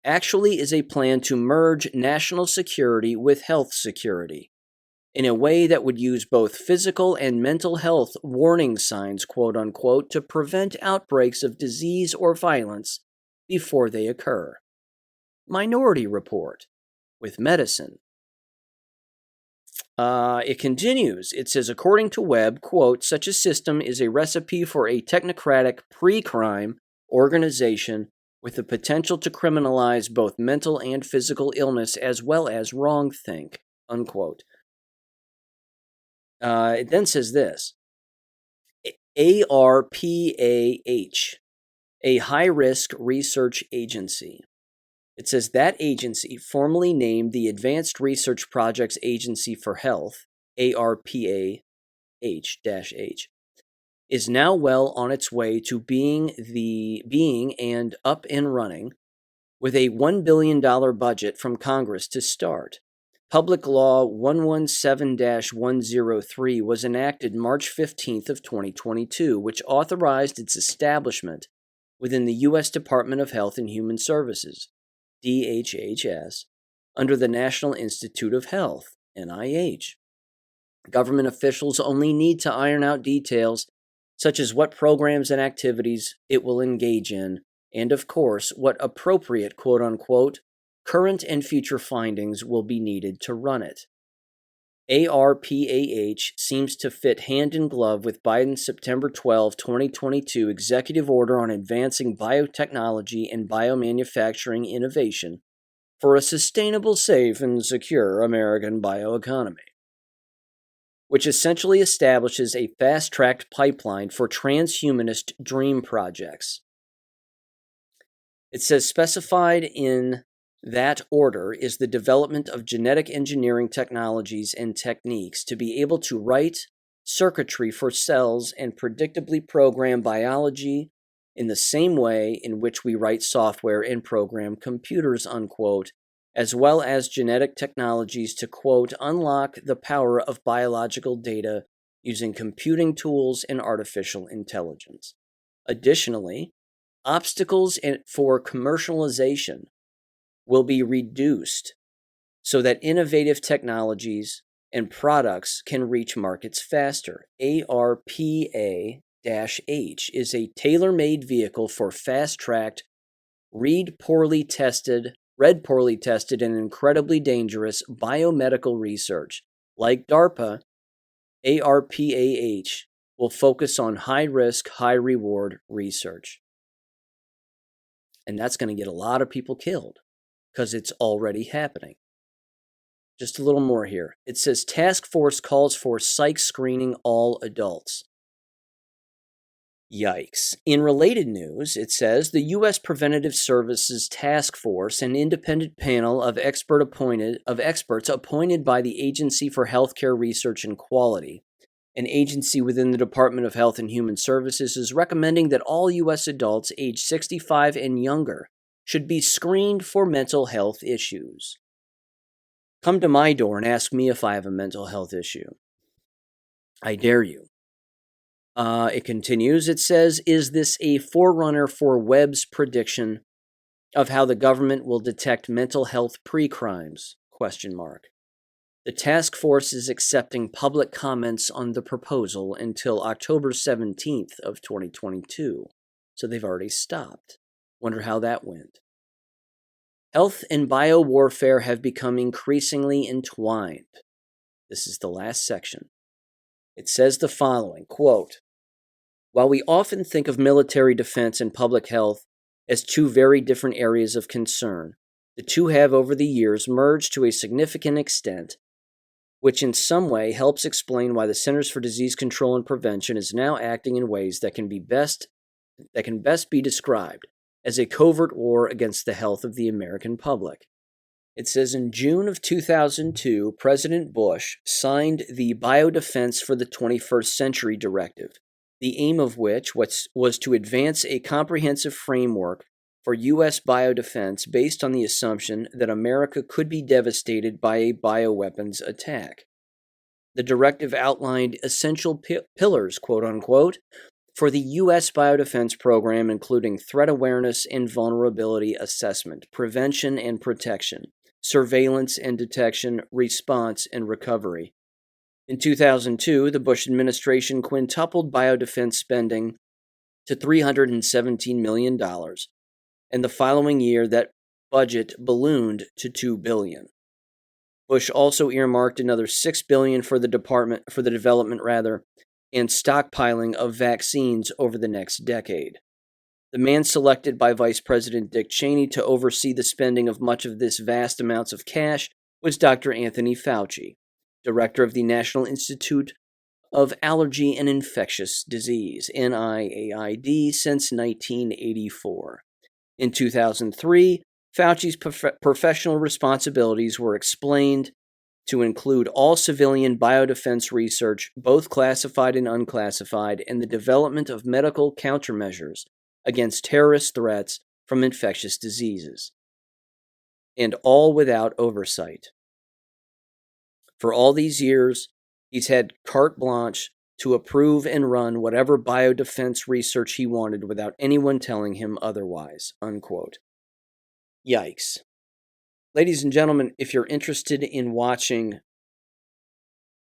[SPEAKER 1] actually is a plan to merge national security with health security in a way that would use both physical and mental health warning signs, quote unquote, to prevent outbreaks of disease or violence before they occur." Minority Report with medicine. It continues. It says, according to Webb, quote, "Such a system is a recipe for a technocratic pre-crime organization with the potential to criminalize both mental and physical illness as well as wrongthink," unquote. It then says this, ARPAH, a high-risk research agency. It says that agency, formerly named the Advanced Research Projects Agency for Health, ARPAH-H, is now well on its way to being and up and running with a $1 billion budget from Congress to start. Public Law 117-103 was enacted March 15th of 2022, which authorized its establishment within the U.S. Department of Health and Human Services, DHHS, under the National Institute of Health, NIH. Government officials only need to iron out details such as what programs and activities it will engage in, and of course, what appropriate, quote-unquote, current and future findings will be needed to run it. ARPAH seems to fit hand in glove with Biden's September 12, 2022 executive order on advancing biotechnology and biomanufacturing innovation for a sustainable, safe, and secure American bioeconomy, which essentially establishes a fast-tracked pipeline for transhumanist dream projects. It says specified in that order is the development of genetic engineering technologies and techniques to be able to write circuitry for cells and predictably program biology in the same way in which we write software and program computers, unquote, as well as genetic technologies to, quote, unlock the power of biological data using computing tools and artificial intelligence. Additionally, obstacles for commercialization will be reduced so that innovative technologies and products can reach markets faster. ARPA-H is a tailor-made vehicle for fast-tracked, read poorly tested, and incredibly dangerous biomedical research. Like DARPA, ARPA-H will focus on high-risk, high-reward research. And that's going to get a lot of people killed because it's already happening. Just a little more here. It says task force calls for psych screening all adults. Yikes. In related news, it says the U.S. Preventative Services Task Force, an independent panel of experts appointed by the Agency for Healthcare Research and Quality, an agency within the Department of Health and Human Services, is recommending that all U.S. adults age 65 and younger should be screened for mental health issues. Come to my door and ask me if I have a mental health issue. I dare you. It continues. It says, is this a forerunner for Webb's prediction of how the government will detect mental health pre-crimes? ? The task force is accepting public comments on the proposal until October 17th of 2022. So they've already stopped. Wonder how that went. Health and biowarfare have become increasingly entwined. This is the last section. It says the following, quote, while we often think of military defense and public health as two very different areas of concern, the two have over the years merged to a significant extent, which in some way helps explain why the Centers for Disease Control and Prevention is now acting in ways that can best be described as a covert war against the health of the American public. It says in June of 2002, President Bush signed the Biodefense for the 21st Century Directive, the aim of which was to advance a comprehensive framework for U.S. biodefense based on the assumption that America could be devastated by a bioweapons attack. The directive outlined essential pillars, quote unquote, for the U.S. biodefense program, including threat awareness and vulnerability assessment, prevention and protection, surveillance and detection, response and recovery. In 2002, the Bush administration quintupled biodefense spending to $317 million, and the following year that budget ballooned to $2 billion. Bush also earmarked another $6 billion for the development and stockpiling of vaccines over the next decade. The man selected by Vice President Dick Cheney to oversee the spending of much of this vast amounts of cash was Dr. Anthony Fauci, director of the National Institute of Allergy and Infectious Disease, NIAID, since 1984. In 2003, Fauci's professional responsibilities were explained to include all civilian biodefense research, both classified and unclassified, and the development of medical countermeasures against terrorist threats from infectious diseases, and all without oversight. For all these years, he's had carte blanche to approve and run whatever biodefense research he wanted without anyone telling him otherwise, unquote. Yikes. Ladies and gentlemen, if you're interested in watching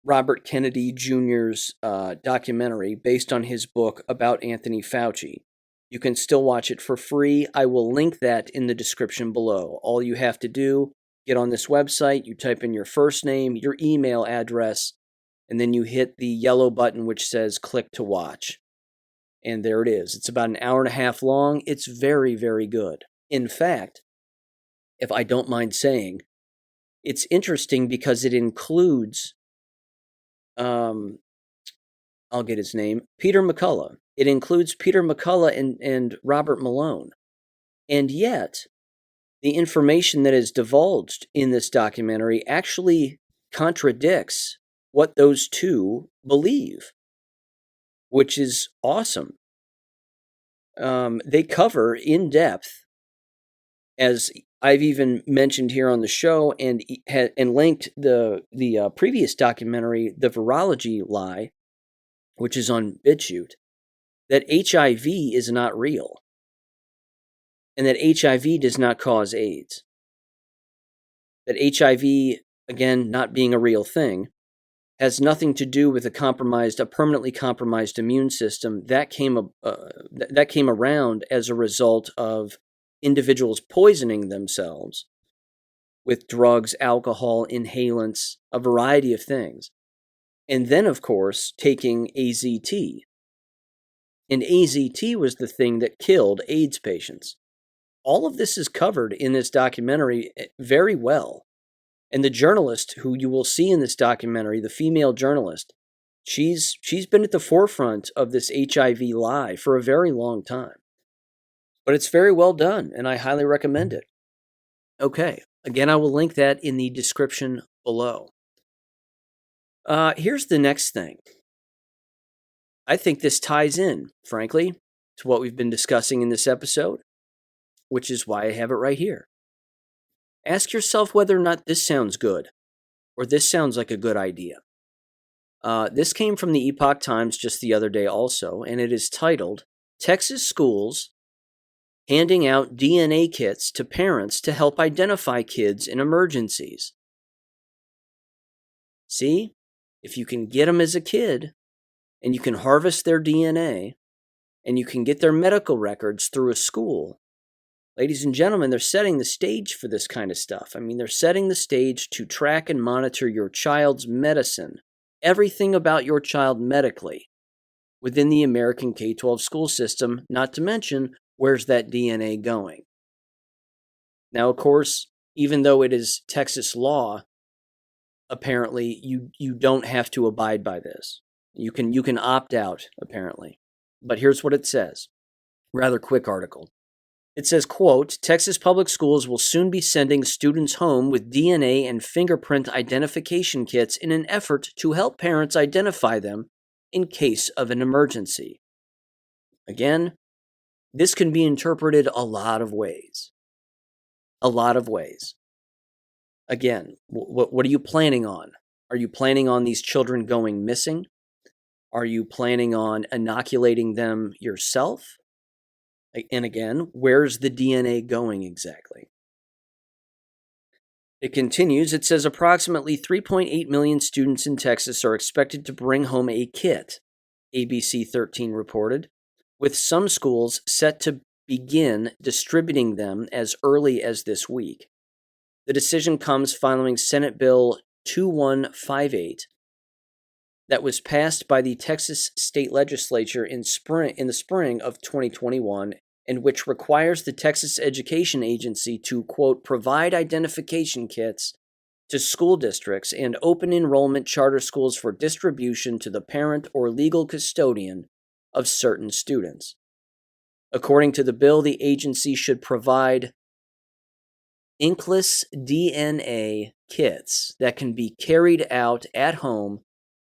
[SPEAKER 1] Robert Kennedy Jr.'s documentary based on his book about Anthony Fauci, you can still watch it for free. I will link that in the description below. All you have to do, get on this website, you type in your first name, your email address, and then you hit the yellow button which says click to watch. And there it is. It's about an hour and a half long. It's very, very good. In fact, if I don't mind saying, it's interesting because it includes, I'll get his name, Peter McCullough. It includes Peter McCullough and Robert Malone. And yet, the information that is divulged in this documentary actually contradicts what those two believe, which is awesome. They cover in depth, as I've even mentioned here on the show and linked the previous documentary, The Virology Lie, which is on BitChute, that HIV is not real and that HIV does not cause AIDS. that HIV, again, not being a real thing, has nothing to do with a permanently compromised immune system. That came around as a result of individuals poisoning themselves with drugs, alcohol, inhalants, a variety of things. And then, of course, taking AZT. And AZT was the thing that killed AIDS patients. All of this is covered in this documentary very well. And the journalist who you will see in this documentary, the female journalist, she's been at the forefront of this HIV lie for a very long time. But it's very well done, and I highly recommend it. Okay, again, I will link that in the description below. Here's the next thing. I think this ties in, frankly, to what we've been discussing in this episode, which is why I have it right here. Ask yourself whether or not this sounds good, or this sounds like a good idea. This came from the Epoch Times just the other day also, and it is titled, Texas Schools Handing Out DNA Kits to Parents to Help Identify Kids in Emergencies. See, if you can get them as a kid, and you can harvest their DNA, and you can get their medical records through a school, ladies and gentlemen, they're setting the stage for this kind of stuff. I mean, they're setting the stage to track and monitor your child's medicine, everything about your child medically, within the American K12 school system, not to mention, where's that DNA going? Now, of course, even though it is Texas law, apparently you don't have to abide by this. You can opt out, apparently. But here's what it says. Rather quick article. It says, quote, Texas public schools will soon be sending students home with DNA and fingerprint identification kits in an effort to help parents identify them in case of an emergency. Again, this can be interpreted a lot of ways. A lot of ways. Again, what are you planning on? Are you planning on these children going missing? Are you planning on inoculating them yourself? And again, where's the DNA going exactly? It continues, it says approximately 3.8 million students in Texas are expected to bring home a kit, ABC 13 reported, with some schools set to begin distributing them as early as this week. The decision comes following Senate Bill 2158 that was passed by the Texas state legislature in the spring of 2021, and which requires the Texas Education Agency to, quote, provide identification kits to school districts and open enrollment charter schools for distribution to the parent or legal custodian of certain students. According to the bill, the agency should provide inkless DNA kits that can be carried out at home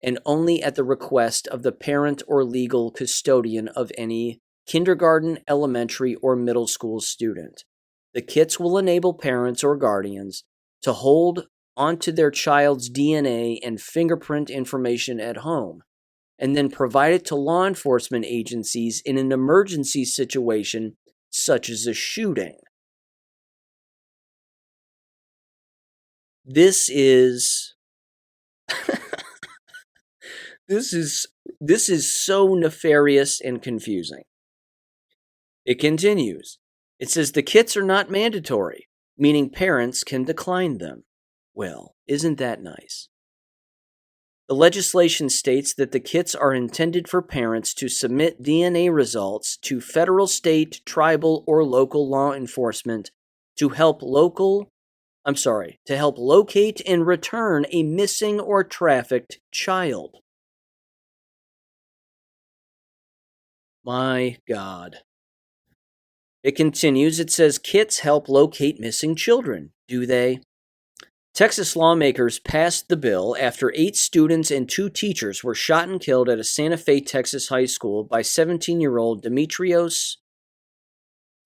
[SPEAKER 1] and only at the request of the parent or legal custodian of any kindergarten, elementary, or middle school student. The kits will enable parents or guardians to hold onto their child's DNA and fingerprint information at home, and then provide it to law enforcement agencies in an emergency situation such as a shooting. This is this is so nefarious and confusing. It continues. It says the kits are not mandatory, meaning parents can decline them. Well, isn't that nice? The legislation states that the kits are intended for parents to submit DNA results to federal, state, tribal, or local law enforcement to help locate and return a missing or trafficked child. My God. It continues, it says kits help locate missing children. Do they? Texas lawmakers passed the bill after 8 students and 2 teachers were shot and killed at a Santa Fe, Texas high school by 17-year-old Demetrios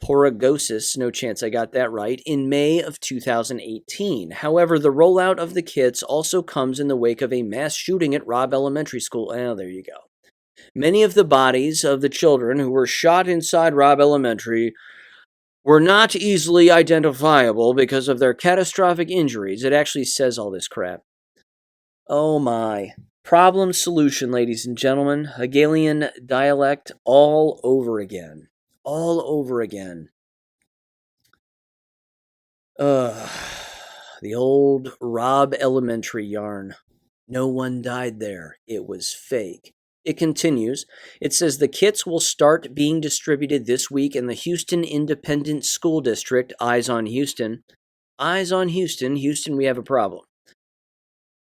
[SPEAKER 1] Porogosis, no chance I got that right, in May of 2018. However, the rollout of the kits also comes in the wake of a mass shooting at Robb Elementary School. Oh, there you go. Many of the bodies of the children who were shot inside Robb Elementary were not easily identifiable because of their catastrophic injuries. It actually says all this crap. Oh my. Problem solution, ladies and gentlemen. Hegelian dialect all over again. All over again. Ugh. The old Rob Elementary yarn. No one died there. It was fake. It continues. It says the kits will start being distributed this week in the Houston Independent School District. Eyes on Houston. Eyes on Houston. Houston, we have a problem.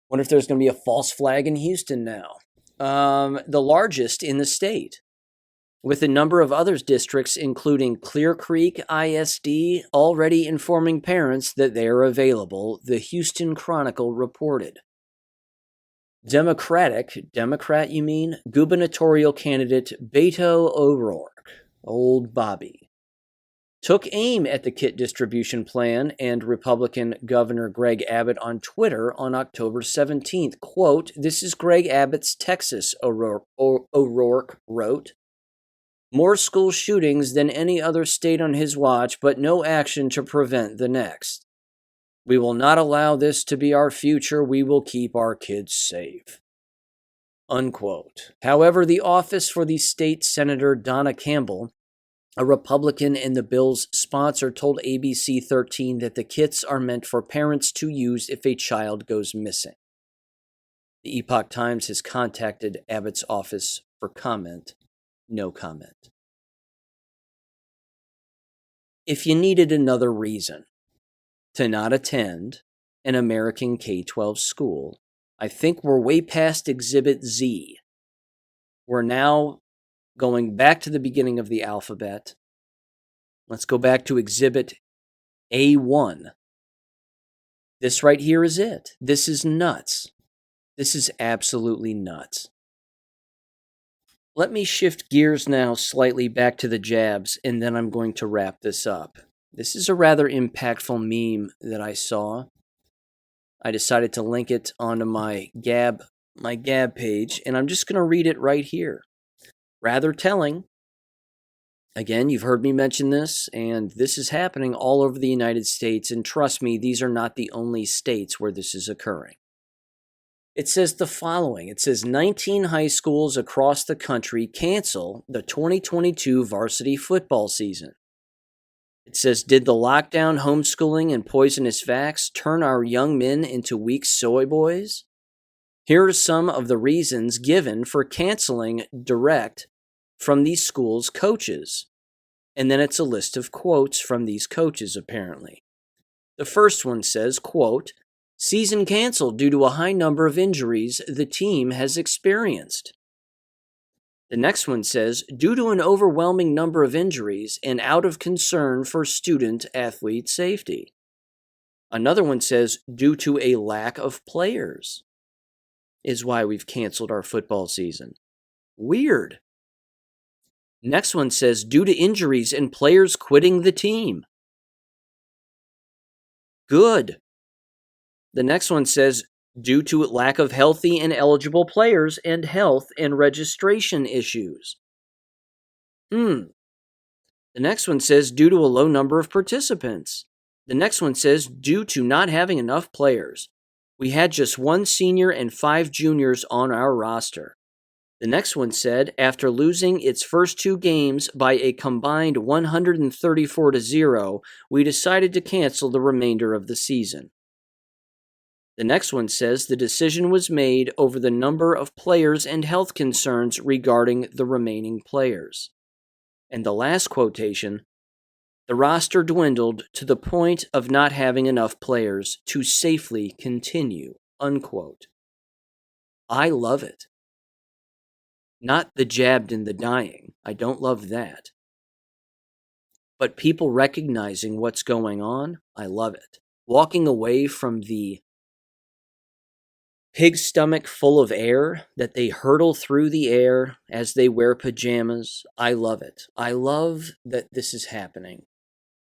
[SPEAKER 1] Wonder if there's going to be a false flag in Houston now. The largest in the state, with a number of other districts, including Clear Creek ISD, already informing parents that they are available, the Houston Chronicle reported. Democrat you mean, gubernatorial candidate Beto O'Rourke, old Bobby, took aim at the kit distribution plan and Republican Governor Greg Abbott on Twitter on October 17th. Quote, this is Greg Abbott's Texas, O'Rourke wrote. More school shootings than any other state on his watch, but no action to prevent the next. We will not allow this to be our future. We will keep our kids safe. Unquote. However, the office for the state Senator Donna Campbell, a Republican and the bill's sponsor, told ABC 13 that the kits are meant for parents to use if a child goes missing. The Epoch Times has contacted Abbott's office for comment. No comment. If you needed another reason to not attend an American K12 school, I think we're way past Exhibit Z. We're now going back to the beginning of the alphabet. Let's go back to Exhibit A1. This right here is it. This is nuts. This is absolutely nuts. Let me shift gears now slightly back to the jabs, and then I'm going to wrap this up. This is a rather impactful meme that I saw. I decided to link it onto my Gab page, and I'm just going to read it right here. Rather telling. Again, you've heard me mention this, and this is happening all over the United States, and trust me, these are not the only states where this is occurring. It says the following. It says 19 high schools across the country cancel the 2022 varsity football season. It says, did the lockdown, homeschooling, and poisonous vax turn our young men into weak soy boys? Here are some of the reasons given for canceling direct from these schools' coaches. And then it's a list of quotes from these coaches, apparently. The first one says, quote, season canceled due to a high number of injuries the team has experienced. The next one says, due to an overwhelming number of injuries and out of concern for student-athlete safety. Another one says, due to a lack of players is why we've canceled our football season. Weird. Next one says, due to injuries and players quitting the team. Good. The next one says, due to lack of healthy and eligible players and health and registration issues. The next one says, due to a low number of participants. The next one says, due to not having enough players. We had just one senior and 5 juniors on our roster. The next one said, after losing its first 2 games by a combined 134-0, we decided to cancel the remainder of the season. The next one says the decision was made over the number of players and health concerns regarding the remaining players. And the last quotation, the roster dwindled to the point of not having enough players to safely continue, unquote. I love it. Not the jabbed and the dying. I don't love that. But people recognizing what's going on, I love it. Walking away from the pig stomach full of air that they hurtle through the air as they wear pajamas. I love it. I love that this is happening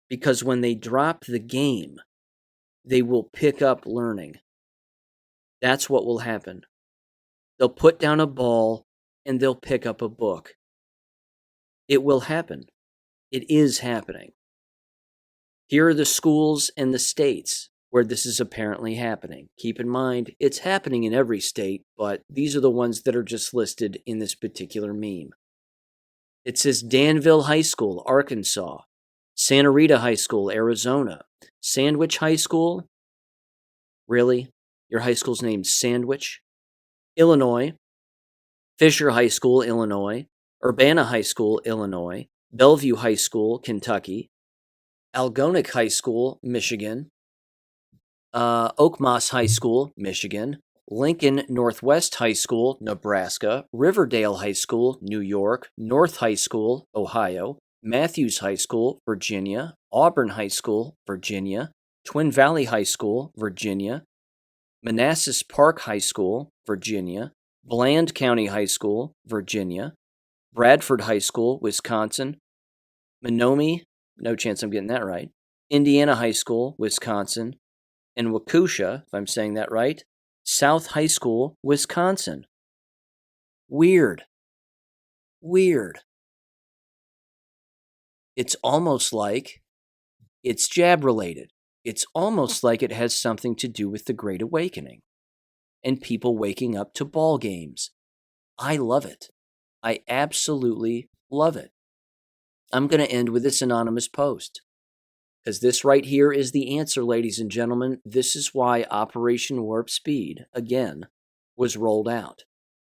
[SPEAKER 1] because when they drop the game, they will pick up learning. That's what will happen. They'll put down a ball and they'll pick up a book. It will happen. It is happening. Here are the schools and the states where this is apparently happening. Keep in mind, it's happening in every state, but these are the ones that are just listed in this particular meme. It says Danville High School, Arkansas, Santa Rita High School, Arizona, Sandwich High School. Really? Your high school's named Sandwich? Illinois, Fisher High School, Illinois, Urbana High School, Illinois, Bellevue High School, Kentucky, Algonic High School, Michigan, Oakmoss High School, Michigan, Lincoln Northwest High School, Nebraska, Riverdale High School, New York, North High School, Ohio, Matthews High School, Virginia, Auburn High School, Virginia, Twin Valley High School, Virginia, Manassas Park High School, Virginia, Bland County High School, Virginia, Bradford High School, Wisconsin, Menominee, no chance I'm getting that right, Indiana High School, Wisconsin, and Waukesha, if I'm saying that right, South High School, Wisconsin. Weird. It's almost like it's jab-related. It's almost like it has something to do with the Great Awakening and people waking up to ball games. I love it. I absolutely love it. I'm going to end with this anonymous post, because this right here is the answer, ladies and gentlemen. This is why Operation Warp Speed, again, was rolled out,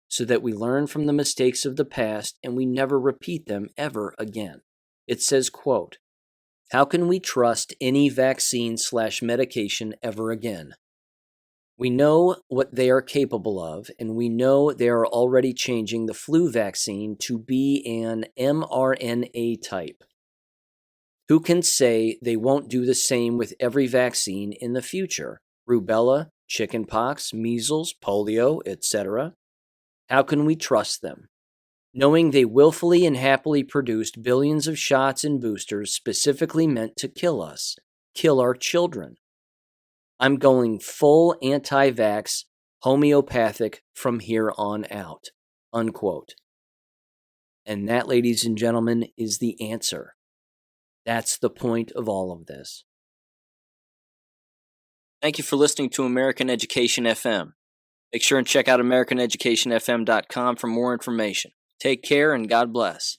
[SPEAKER 1] so that we learn from the mistakes of the past and we never repeat them ever again. It says, quote, "How can we trust any vaccine/medication ever again? We know what they are capable of, and we know they are already changing the flu vaccine to be an mRNA type. Who can say they won't do the same with every vaccine in the future? Rubella, chickenpox, measles, polio, etc. How can we trust them? Knowing they willfully and happily produced billions of shots and boosters specifically meant to kill us, kill our children. I'm going full anti-vax, homeopathic from here on out." Unquote. And that, ladies and gentlemen, is the answer. That's the point of all of this. Thank you for listening to American Education FM. Make sure and check out AmericanEducationFM.com for more information. Take care and God bless.